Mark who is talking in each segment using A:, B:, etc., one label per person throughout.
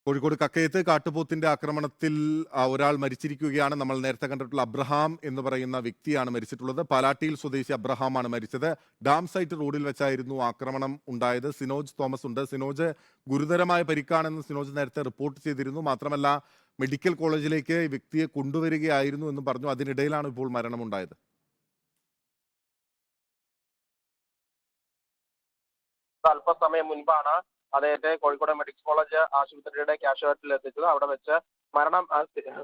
A: കോഴിക്കോട് കക്കയത്ത് കാട്ടുപോത്തിന്റെ ആക്രമണത്തിൽ ഒരാൾ മരിച്ചിരിക്കുകയാണ്. നമ്മൾ നേരത്തെ കണ്ടിട്ടുള്ള അബ്രഹാം എന്ന് പറയുന്ന വ്യക്തിയാണ് മരിച്ചിട്ടുള്ളത്. പാലാട്ടിയിൽ സ്വദേശി അബ്രഹാമാണ് മരിച്ചത്. ഡാം സൈറ്റ് റോഡിൽ വെച്ചായിരുന്നു ആക്രമണം ഉണ്ടായത്. സിനോജ് തോമസ് ഉണ്ട്. സിനോജ്, ഗുരുതരമായ പരിക്കാണെന്ന് സിനോജ് നേരത്തെ റിപ്പോർട്ട് ചെയ്തിരുന്നു. മാത്രമല്ല മെഡിക്കൽ കോളേജിലേക്ക് ഈ വ്യക്തിയെ കൊണ്ടുവരികയായിരുന്നു എന്ന് പറഞ്ഞു. അതിനിടയിലാണ് ഇപ്പോൾ മരണമുണ്ടായത്.
B: അല്പസമയം മുൻപാണ് അദ്ദേഹത്തെ കോഴിക്കോട് മെഡിക്കൽ കോളേജ് ആശുപത്രിയുടെ കാഷ്വാലിറ്റിയിൽ എത്തിച്ചത്. അവിടെ വെച്ച് മരണം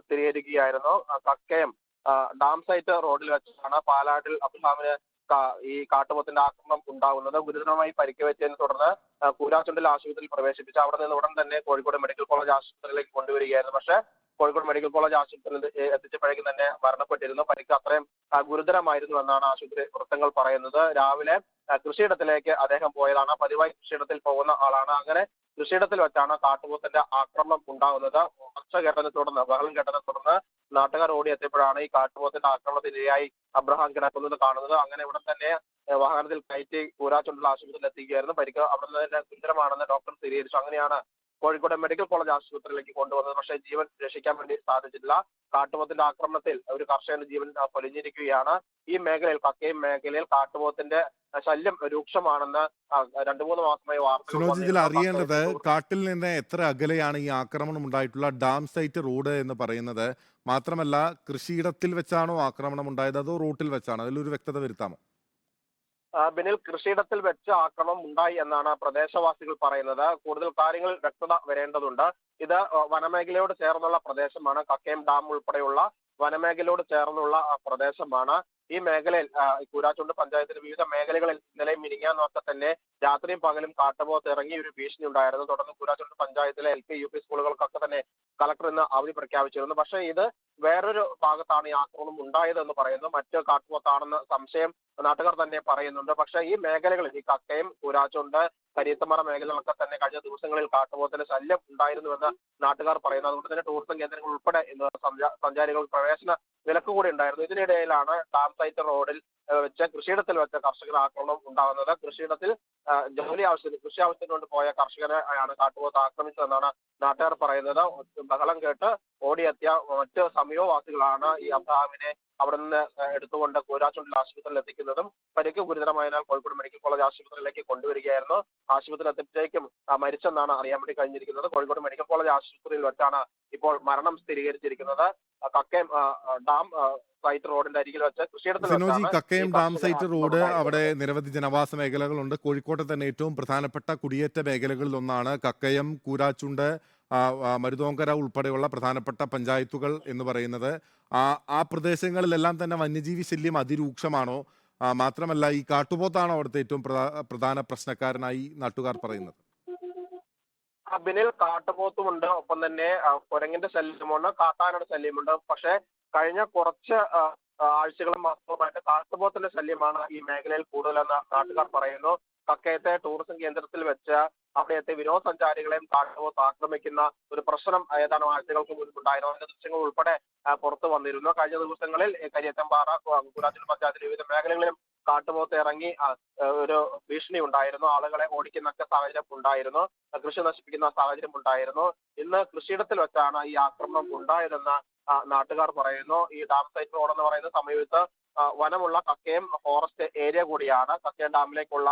B: സ്ഥിരീകരിക്കുകയായിരുന്നു. കക്കയം ഡാം സൈറ്റ് റോഡിൽ വെച്ചാണ് പാലാട്ടിൽ അബ്രഹാമിന് ഈ കാട്ടുപോത്തിന്റെ ആക്രമണം ഉണ്ടാകുന്നത്. ഗുരുതരമായി പരിക്കേറ്റതിനെ തുടർന്ന് കൂരാച്ചുണ്ടിൽ ആശുപത്രിയിൽ പ്രവേശിപ്പിച്ച് അവിടെ നിന്ന് ഉടൻ തന്നെ കോഴിക്കോട് മെഡിക്കൽ കോളേജ് ആശുപത്രിയിലേക്ക് കൊണ്ടുവരികയായിരുന്നു. പക്ഷേ കോഴിക്കോട് മെഡിക്കൽ കോളേജ് ആശുപത്രിയിൽ എത്തിച്ചപ്പോഴേക്കും തന്നെ മരണപ്പെട്ടിരുന്നു. പരിക്ക് അത്രയും ഗുരുതരമായിരുന്നു എന്നാണ് ആശുപത്രി വൃത്തങ്ങൾ പറയുന്നത്. രാവിലെ കൃഷിയിടത്തിലേക്ക് അദ്ദേഹം പോയതാണ്. പതിവായി കൃഷിയിടത്തിൽ പോകുന്ന ആളാണ്. അങ്ങനെ കൃഷിയിടത്തിൽ വെച്ചാണ് കാട്ടുപോത്തിന്റെ ആക്രമണം ഉണ്ടാകുന്നത്. ഒച്ച കേട്ടതിനെ തുടർന്ന്, ബഹളം കേട്ടതിനെ തുടർന്ന് നാട്ടുകാർ ഓടിയെത്തിയപ്പോഴാണ് ഈ കാട്ടുപോത്തിന്റെ ആക്രമണത്തിനിരയായി അബ്രഹാം കിടക്കുന്നത് കാണുന്നത്. അങ്ങനെ ഉടൻ തന്നെ വാഹനത്തിൽ കയറ്റി കൂരാച്ചുണ്ടുള്ള ആശുപത്രിയിൽ എത്തിക്കുകയായിരുന്നു. പരിക്ക് അവിടെ നിന്ന് തന്നെ ഗുരുതരമാണെന്ന് ഡോക്ടർ സ്ഥിരീകരിച്ചു. അങ്ങനെയാണ് കോഴിക്കോട് മെഡിക്കൽ കോളേജ് ആശുപത്രിയിലേക്ക് കൊണ്ടുവന്നത്. പക്ഷേ ജീവൻ രക്ഷിക്കാൻ വേണ്ടി സാധിച്ചിട്ടില്ല. കാട്ടുപോത്തിന്റെ ആക്രമണത്തിൽ ഒരു കർഷകന്റെ ജീവൻ പൊലിഞ്ഞിരിക്കുകയാണ്. ഈ മേഖലയിൽ, കക്കയം മേഖലയിൽ കാട്ടുപോത്തിന്റെ ശല്യം രൂക്ഷമാണെന്ന് 2-3 മാസമായി വാർത്തകൾ
A: സിനോജ്, ഇതിൽ അറിയേണ്ടത്
B: വന്നിരുന്നു.
A: കാട്ടിൽ നിന്ന് എത്ര അകലെയാണ് ഈ ആക്രമണം ഉണ്ടായിട്ടുള്ള ഡാം സൈറ്റ് റോഡ് എന്ന് പറയുന്നത്? മാത്രമല്ല, കൃഷിയിടത്തിൽ വെച്ചാണോ ആക്രമണം ഉണ്ടായത്, അതോ റൂട്ടിൽ വെച്ചാണോ? അതിലൊരു വ്യക്തത വരുത്താമോ?
B: ബിനിൽ, കൃഷിയിടത്തിൽ വെച്ച് ആക്രമണം ഉണ്ടായി എന്നാണ് പ്രദേശവാസികൾ പറയുന്നത്. കൂടുതൽ കാര്യങ്ങൾ വ്യക്തത വരേണ്ടതുണ്ട്. ഇത് വനമേഖലയോട് ചേർന്നുള്ള പ്രദേശമാണ്. കക്കയം ഡാം ഉൾപ്പെടെയുള്ള വനമേഖലയോട് ചേർന്നുള്ള പ്രദേശമാണ്. ഈ മേഖലയിൽ കൂരാച്ചുണ്ട് പഞ്ചായത്തിന്റെ വിവിധ മേഖലകളിൽ ഇന്നലെയും മിനിങ്ങാന്നൊക്കെ തന്നെ രാത്രിയും പകലും കാട്ടുപോത്ത് ഇറങ്ങി ഒരു ഭീഷണി ഉണ്ടായിരുന്നു. തുടർന്ന് കൂരാച്ചുണ്ട് പഞ്ചായത്തിലെ LP UP സ്കൂളുകൾക്കൊക്കെ തന്നെ കളക്ടർ ഇന്ന് അവധി പ്രഖ്യാപിച്ചിരുന്നു. പക്ഷേ ഇത് വേറൊരു ഭാഗത്താണ് ഈ ആക്രമണം ഉണ്ടായതെന്ന് പറയുന്നു. മറ്റ് കാട്ടുപോത്താണെന്ന് സംശയം നാട്ടുകാർ തന്നെ പറയുന്നുണ്ട്. പക്ഷേ ഈ മേഖലകളിൽ, ഈ കക്കയം, കൂരാച്ചുണ്ട്, കരിയത്തമറ മേഖലകളൊക്കെ തന്നെ കഴിഞ്ഞ ദിവസങ്ങളിൽ കാട്ടുപോത്തിന്റെ ശല്യം ഉണ്ടായിരുന്നുവെന്ന് നാട്ടുകാർ പറയുന്നു. അതുകൊണ്ട് തന്നെ ടൂറിസം കേന്ദ്രങ്ങൾ ഉൾപ്പെടെ ഇന്ന് സഞ്ചാരികൾ പ്രവേശന വിലക്ക് കൂടി ഉണ്ടായിരുന്നു. ഇതിനിടയിലാണ് ഡാം സൈറ്റ് റോഡിൽ വെച്ച് കൃഷിയിടത്തിൽ വെച്ച കർഷകർ ആക്രമണം ഉണ്ടാകുന്നത്. കൃഷിയിടത്തിൽ കൃഷി ആവശ്യത്തിന് കൊണ്ട് പോയ കർഷകനെ ആണ് കാട്ടുപോത്ത് ആക്രമിച്ചതെന്നാണ് നാട്ടുകാർ പറയുന്നത്. ബഹളം കേട്ട് ഓടിയെത്തിയ മറ്റ് സമീപവാസികളാണ് ഈ അബ്രഹാമിനെ അവിടെ നിന്ന് എടുത്തുകൊണ്ട് കൂരാച്ചുണ്ടിൽ ആശുപത്രിയിൽ എത്തിക്കുന്നതും. പരിക്ക് ഗുരുതരമായതിനാൽ കോഴിക്കോട് മെഡിക്കൽ കോളേജ് ആശുപത്രിയിലേക്ക് കൊണ്ടുവരികയായിരുന്നു. ആശുപത്രിയിൽ എത്തിച്ചേക്കും മരിച്ചെന്നാണ് അറിയാൻ വേണ്ടി കഴിഞ്ഞിരിക്കുന്നത്. കോഴിക്കോട് മെഡിക്കൽ കോളേജ് ആശുപത്രിയിൽ വെച്ചാണ് ഇപ്പോൾ മരണം സ്ഥിരീകരിച്ചിരിക്കുന്നത്. കക്കയം ഡാം സൈറ്റ് റോഡിന്റെ അരികിൽ വെച്ച് കൃഷിയിടത്തിൽ
A: സിനോജി,
B: വെച്ചാണ്
A: കക്കയം
B: ഈ
A: ഡാം
B: കർഷകന്
A: സൈറ്റ്
B: ആക്രമണം
A: റോഡ്, അവിടെ
B: ഉണ്ടായിരിക്കുന്നത്.
A: നിരവധി ജനവാസ മേഖലകളുണ്ട്. കോഴിക്കോട്ടെ തന്നെ ഏറ്റവും പ്രധാനപ്പെട്ട കുടിയേറ്റ മേഖലകളിൽ ഒന്നാണ് കക്കയം, കൂരാച്ചുണ്ട്, മരുതോങ്കര ഉൾപ്പെടെയുള്ള പ്രധാനപ്പെട്ട പഞ്ചായത്തുകൾ എന്ന് പറയുന്നത്. ആ പ്രദേശങ്ങളിലെല്ലാം തന്നെ വന്യജീവി ശല്യം അതിരൂക്ഷമാണോ? മാത്രമല്ല, ഈ കാട്ടുപോത്താണോ അവിടുത്തെ ഏറ്റവും പ്രധാന പ്രശ്നക്കാരനായി നാട്ടുകാർ പറയുന്നത്?
B: ബിനിൽ, കാട്ടുപോത്തുമുണ്ട്, ഒപ്പം തന്നെ കുരങ്ങിന്റെ ശല്യമുണ്ട്, കാട്ടാനയുടെ ശല്യമുണ്ട്. പക്ഷേ കഴിഞ്ഞ കുറച്ച് ആഴ്ചകളും മാസവുമായിട്ട് കാട്ടുപോത്തിന്റെ ശല്യമാണ് ഈ മേഖലയിൽ കൂടുതലെന്ന് നാട്ടുകാർ പറയുന്നു. കക്കയത്തെ ടൂറിസം കേന്ദ്രത്തിൽ വെച്ച് അവിടെത്തെ വിനോദസഞ്ചാരികളെയും കാട്ടുപോത്ത് ആക്രമിക്കുന്ന ഒരു പ്രശ്നം ഏതാനും ആഴ്ചകൾക്ക് മുൻപുണ്ടായിരുന്നു. അതിന്റെ ദൃശ്യങ്ങൾ ഉൾപ്പെടെ പുറത്തു വന്നിരുന്നു. കഴിഞ്ഞ ദിവസങ്ങളിൽ കരിയത്തമ്പാറ, കൂരാച്ചുണ്ട് പഞ്ചായത്തിലെ വിവിധ മേഖലകളിലും കാട്ടുപോത്ത് ഇറങ്ങി ഒരു ഭീഷണി ഉണ്ടായിരുന്നു. ആളുകളെ ഓടിക്കുന്നൊക്കെ സാഹചര്യം ഉണ്ടായിരുന്നു. കൃഷി നശിപ്പിക്കുന്ന സാഹചര്യം ഉണ്ടായിരുന്നു. ഇന്ന് കൃഷിയിടത്തിൽ വെച്ചാണ് ഈ ആക്രമണം ഉണ്ടായതെന്ന് നാട്ടുകാർ പറയുന്നു. ഈ ഡാം സൈറ്റ് റോഡ് എന്ന് പറയുന്ന സമീപത്ത് വനമുള്ള കക്കയം ഫോറസ്റ്റ് ഏരിയ കൂടിയാണ്. കക്കയം ഡാമിലേക്കുള്ള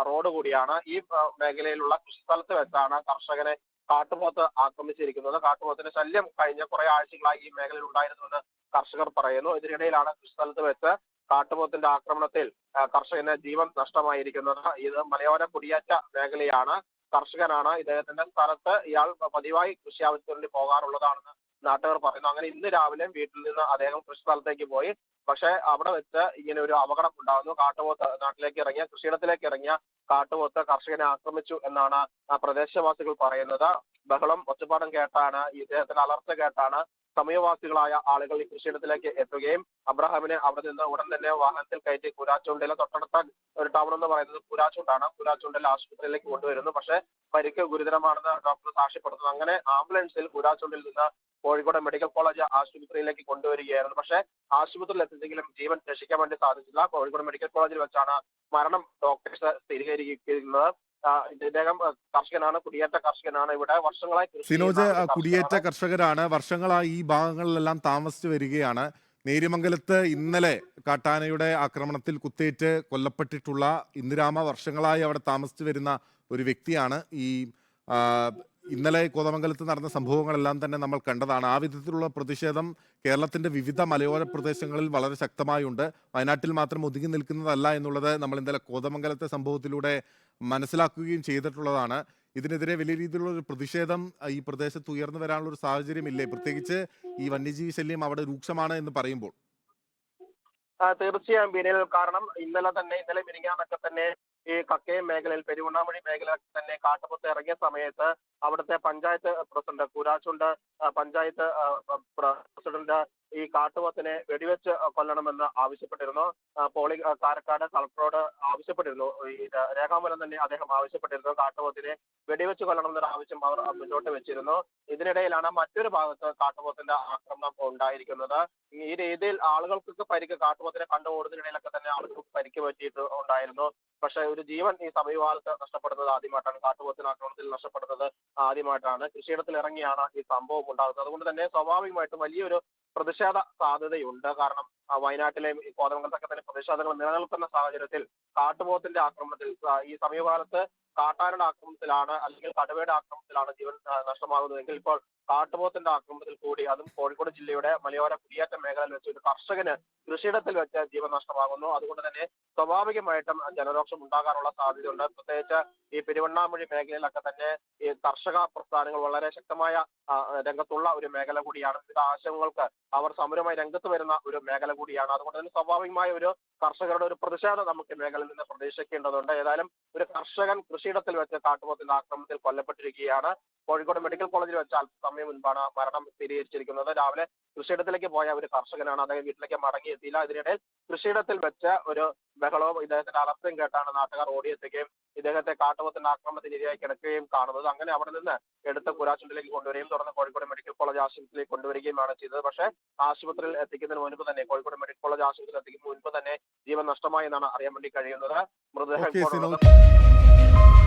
B: റോഡ് കൂടിയാണ്. ഈ മേഖലയിലുള്ള കൃഷിസ്ഥലത്ത് വെച്ചാണ് കർഷകനെ കാട്ടുപോത്ത് ആക്രമിച്ചിരിക്കുന്നത്. കാട്ടുപോത്തിന്റെ ശല്യം കഴിഞ്ഞ കുറെ ആഴ്ചകളായി ഈ മേഖലയിൽ ഉണ്ടായിരുന്നുവെന്ന് കർഷകർ പറയുന്നു. ഇതിനിടയിലാണ് കൃഷിസ്ഥലത്ത് വെച്ച് കാട്ടുപോത്തിന്റെ ആക്രമണത്തിൽ കർഷകന് ജീവൻ നഷ്ടമായിരിക്കുന്നത്. ഇത് മലയോര കുടിയേറ്റ മേഖലയാണ്. കർഷകനാണ്. ഇദ്ദേഹത്തിന്റെ സ്ഥലത്ത് ഇയാൾ പതിവായി കൃഷി ആവശ്യത്തിന് വേണ്ടി പോകാറുള്ളതാണെന്ന് നാട്ടുകാർ പറയുന്നു. അങ്ങനെ ഇന്ന് രാവിലെ വീട്ടിൽ നിന്ന് അദ്ദേഹം കൃഷി സ്ഥലത്തേക്ക് പോയി. പക്ഷേ അവിടെ വെച്ച് ഇങ്ങനെ ഒരു അപകടം ഉണ്ടാകുന്നു. കാട്ടുപോത്ത് നാട്ടിലേക്ക് ഇറങ്ങിയ, കൃഷിയിടത്തിലേക്ക് ഇറങ്ങിയ കാട്ടുപോത്ത് കർഷകനെ ആക്രമിച്ചു എന്നാണ് പ്രദേശവാസികൾ പറയുന്നത്. ബഹളം, ഒച്ചപ്പാടും കേട്ടാണ്, ഇദ്ദേഹത്തിന്റെ അലർച്ച കേട്ടാണ് സമീപവാസികളായ ആളുകൾ ഈ കൃഷിയിടത്തിലേക്ക് എത്തുകയും അബ്രഹാമിനെ അവിടെ നിന്ന് ഉടൻ തന്നെ വാഹനത്തിൽ കയറ്റി കൂരാച്ചുണ്ടിലെ തൊട്ടടുത്ത ഒരു ടൗൺ എന്ന് പറയുന്നത് കൂരാച്ചുണ്ടാണ്. കൂരാച്ചുണ്ടിലെ ആശുപത്രിയിലേക്ക് കൊണ്ടുവരുന്നു. പക്ഷേ പരിക്ക് ഗുരുതരമാണെന്ന് ഡോക്ടർ സാക്ഷ്യപ്പെടുത്തുന്നു. അങ്ങനെ ആംബുലൻസിൽ കൂരാച്ചുണ്ടിൽ നിന്ന് കോഴിക്കോട് മെഡിക്കൽ കോളേജ് ആശുപത്രിയിലേക്ക് കൊണ്ടുവരികയായിരുന്നു. പക്ഷേ ആശുപത്രിയിൽ എത്തിച്ചെങ്കിലും ജീവൻ രക്ഷിക്കാൻ വേണ്ടി സാധിച്ചില്ല. കോഴിക്കോട് മെഡിക്കൽ കോളേജിൽ വെച്ചാണ് മരണം ഡോക്ടേഴ്സ് സ്ഥിരീകരിക്കുന്നത്. ഇദ്ദേഹം കർഷകനാണ്, കുടിയേറ്റ കർഷകനാണ്. ഇവിടെ വർഷങ്ങളായി കൃഷി ചെയ്യുന്ന
A: സിനോജ്
B: ഒരു
A: കുടിയേറ്റ
B: കർഷകനാണ്.
A: കർഷകരാണ്, വർഷങ്ങളായി ഈ ഭാഗങ്ങളിലെല്ലാം താമസിച്ചു വരികയാണ്. നേര്യമംഗലത്ത് ഇന്നലെ കാട്ടാനയുടെ ആക്രമണത്തിൽ കുത്തേറ്റ് കൊല്ലപ്പെട്ടിട്ടുള്ള ഇന്ദിരാമ വർഷങ്ങളായി അവിടെ താമസിച്ചു വരുന്ന ഒരു വ്യക്തിയാണ്. ഈ ആ, ഇന്നലെ കോതമംഗലത്ത് നടന്ന സംഭവങ്ങളെല്ലാം തന്നെ നമ്മൾ കണ്ടതാണ്. ആ വിധത്തിലുള്ള പ്രതിഷേധം കേരളത്തിന്റെ വിവിധ മലയോര പ്രദേശങ്ങളിൽ വളരെ ശക്തമായുണ്ട്. വയനാട്ടിൽ മാത്രം ഒതുങ്ങി നിൽക്കുന്നതല്ല എന്നുള്ളത് നമ്മൾ ഇന്നലെ കോതമംഗലത്തെ സംഭവത്തിലൂടെ മനസ്സിലാക്കുകയും ചെയ്തിട്ടുള്ളതാണ്. ഇതിനെതിരെ വലിയ രീതിയിലുള്ള ഒരു പ്രതിഷേധം ഈ പ്രദേശത്ത് ഉയർന്നു വരാനുള്ള ഒരു സാഹചര്യമില്ലേ, പ്രത്യേകിച്ച് ഈ വന്യജീവി ശല്യം അവിടെ രൂക്ഷമാണ് എന്ന് പറയുമ്പോൾ?
B: തീർച്ചയായും ബിനിൽ, കാരണം ഇന്നലെ മിനിങ്ങാന്നൊക്കെ തന്നെ ഈ കക്കയം മേഖലയിൽ, പെരുവണ്ണാമണി മേഖലയിൽ തന്നെ കാട്ടുപോത്ത് ഇറങ്ങിയ സമയത്ത് അവിടുത്തെ പഞ്ചായത്ത് പ്രസിഡന്റ് കൂരാച്ചുണ്ട് പഞ്ചായത്ത് പ്രസിഡന്റ് ഈ കാട്ടുപോത്തിനെ വെടിവെച്ച് കൊല്ലണമെന്ന് ആവശ്യപ്പെട്ടിരുന്നു. കാരക്കാട് കളക്ടറോട് ആവശ്യപ്പെട്ടിരുന്നു. ഈ രേഖാമൂലം തന്നെ അദ്ദേഹം ആവശ്യപ്പെട്ടിരുന്നു കാട്ടുപോത്തിനെ വെടിവെച്ച് കൊല്ലണമെന്നൊരു ആവശ്യം അവർ മുന്നോട്ട് വെച്ചിരുന്നു. ഇതിനിടയിലാണ് മറ്റൊരു ഭാഗത്ത് കാട്ടുപോത്തിന്റെ ആക്രമണം ഉണ്ടായിരിക്കുന്നത്. ഈ രീതിയിൽ ആളുകൾക്ക് പരിക്ക്, കാട്ടുപോത്തിനെ കണ്ടുപോകുന്നതിനിടയിലൊക്കെ തന്നെ ആളുകൾക്ക് പരിക്ക് പറ്റിയിട്ട് ഉണ്ടായിരുന്നു. പക്ഷെ ഒരു ജീവൻ ഈ സമീപകാലത്ത് നഷ്ടപ്പെടുന്നത് ആദ്യമായിട്ടാണ്. കാട്ടുപോത്തിന് ആക്രമണത്തിൽ നഷ്ടപ്പെടുന്നത് ആദ്യമായിട്ടാണ്. കൃഷിയിടത്തിൽ ഇറങ്ങിയാണ് ഈ സംഭവം ഉണ്ടാകുന്നത്. അതുകൊണ്ട് തന്നെ സ്വാഭാവികമായിട്ടും വലിയൊരു പ്രതിഷേധ സാധ്യതയുണ്ട്. കാരണം വയനാട്ടിലെയും ഈ കോതമംഗലത്തൊക്കെ തന്നെ പ്രതിഷേധങ്ങൾ നിലനിൽക്കുന്ന സാഹചര്യത്തിൽ കാട്ടുപോത്തിന്റെ ആക്രമണത്തിൽ ഈ സമീപകാലത്ത് കാട്ടാനയുടെ ആക്രമണത്തിലാണ് അല്ലെങ്കിൽ കടുവയുടെ ആക്രമണത്തിലാണ് ജീവൻ നഷ്ടമാകുന്നതെങ്കിൽ ഇപ്പോൾ കാട്ടുപോത്തിന്റെ ആക്രമണത്തിൽ കൂടി, അതും കോഴിക്കോട് ജില്ലയുടെ മലയോര കുടിയേറ്റ മേഖലയിൽ വെച്ച് ഒരു കർഷകന് കൃഷിയിടത്തിൽ വെച്ച് ജീവൻ നഷ്ടമാകുന്നു. അതുകൊണ്ട് തന്നെ സ്വാഭാവികമായിട്ടും ജനരോക്ഷം ഉണ്ടാകാനുള്ള സാധ്യതയുണ്ട്. പ്രത്യേകിച്ച് ഈ പെരുവണ്ണാമൊഴി മേഖലയിലൊക്കെ തന്നെ ഈ കർഷക പ്രസ്ഥാനങ്ങൾ വളരെ ശക്തമായ രംഗത്തുള്ള ഒരു മേഖല കൂടിയാണ്. വിവിധ ആശയങ്ങൾക്ക് അവർ സമരമായി രംഗത്ത് വരുന്ന ഒരു മേഖല കൂടിയാണ്. അതുകൊണ്ട് തന്നെ സ്വാഭാവികമായ ഒരു കർഷകരുടെ ഒരു പ്രതിഷേധം നമുക്ക് മേഖലയിൽ നിന്ന് പ്രതീക്ഷിക്കേണ്ടതുണ്ട്. ഏതായാലും ഒരു കർഷകൻ കൃഷിയിടത്തിൽ വെച്ച് കാട്ടുപോത്തിന്റെ ആക്രമണത്തിൽ കൊല്ലപ്പെട്ടിരിക്കുകയാണ്. കോഴിക്കോട് മെഡിക്കൽ കോളേജിൽ വെച്ച് അല്പസമയം മുൻപാണ് മരണം സ്ഥിരീകരിച്ചിരിക്കുന്നത്. രാവിലെ കൃഷിയിടത്തിലേക്ക് പോയ ഒരു കർഷകനാണ്, അദ്ദേഹം വീട്ടിലേക്ക് മടങ്ങിയെത്തിയില്ല. ഇതിനിടയിൽ കൃഷിയിടത്തിൽ വെച്ച് ഒരു ബഹളവും ഇദ്ദേഹത്തിന്റെ അലർച്ചയും കേട്ടാണ് നാട്ടുകാർ ഓടിയെത്തുകയും ഇദ്ദേഹത്തെ കാട്ടുപോത്തിന്റെ ആക്രമണത്തിന് ഇരയായി കിടക്കുകയും കാണുന്നത്. അങ്ങനെ അവിടെ നിന്ന് എടുത്ത് കുരാച്ചുണ്ടിലേക്ക് കൊണ്ടുവരികയും തുടർന്ന് കോഴിക്കോട് മെഡിക്കൽ കോളേജ് ആശുപത്രിയിലേക്ക് കൊണ്ടുവരികയുമാണ് ചെയ്തത്. പക്ഷേ ആശുപത്രിയിൽ എത്തിക്കുന്നതിന് മുൻപ് തന്നെ, കോഴിക്കോട് മെഡിക്കൽ കോളേജ് ആശുപത്രിയിൽ എത്തിക്കുന്നതിന് മുൻപ് തന്നെ ജീവൻ നഷ്ടമായി എന്നാണ് അറിയാൻ വേണ്ടി കഴിയുന്നത്. മൃതദേഹം
A: ഓക്കെ
B: ഇപ്പോൾ
A: സിനോജ്.